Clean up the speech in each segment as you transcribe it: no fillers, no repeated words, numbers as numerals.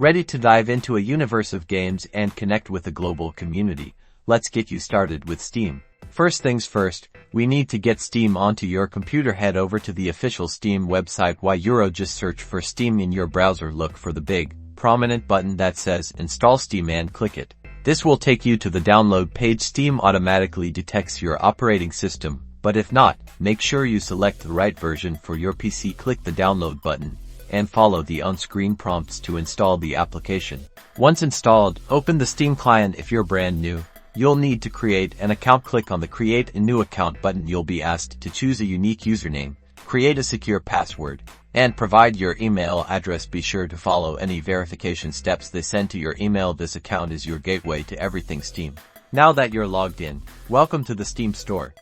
Ready to dive into a universe of games and connect with a global community? Let's get you started with Steam. First things first, we need to get Steam onto your computer. Head over to the official Steam website. Just search for Steam in your browser. Look for the big, prominent button that says Install Steam and click it. This will take you to the download page. Steam automatically detects your operating system, but if not, make sure you select the right version for your PC. Click the download button and follow the on-screen prompts to install the application. Once installed, open the Steam client. If you're brand new, you'll need to create an account. Click on the Create a New Account button. You'll be asked to choose a unique username, create a secure password, and provide your email address. Be sure to follow any verification steps they send to your email. This account is your gateway to everything Steam. Now that you're logged in, welcome to the Steam store.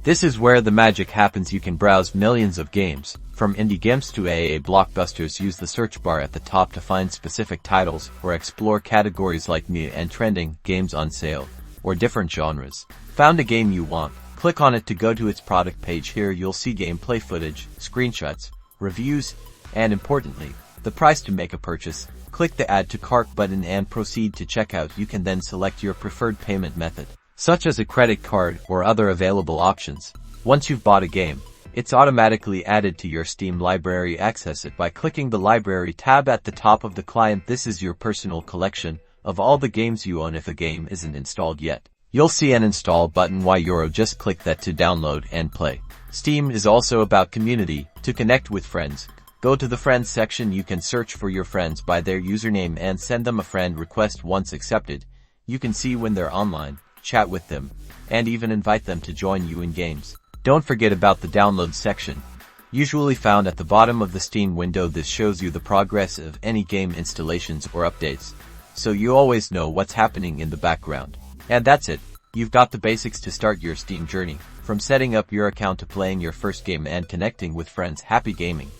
This is where the magic happens. You can browse millions of games, from indie games to AAA blockbusters. Use the search bar at the top to find specific titles or explore categories like new and trending, games on sale, or different genres. Found a game you want? Click on it to go to its product page. Here you'll see gameplay footage, screenshots, reviews, and importantly, the price. To make a purchase, click the Add to Cart button and proceed to checkout. You can then select your preferred payment method, such as a credit card or other available options. Once you've bought a game, it's automatically added to your Steam library. Access it by clicking the Library tab at the top of the client. This is your personal collection of all the games you own. If a game isn't installed yet, you'll see an install button. Just click that to download and play. Steam is also about community. To connect with friends, go to the Friends section. You can search for your friends by their username and send them a friend request. Once accepted, you can see when they're online, chat with them, and even invite them to join you in games. Don't forget about the download section, usually found at the bottom of the Steam window. This shows you the progress of any game installations or updates, so you always know what's happening in the background. And that's it. You've got the basics to start your Steam journey, from setting up your account to playing your first game and connecting with friends. Happy gaming!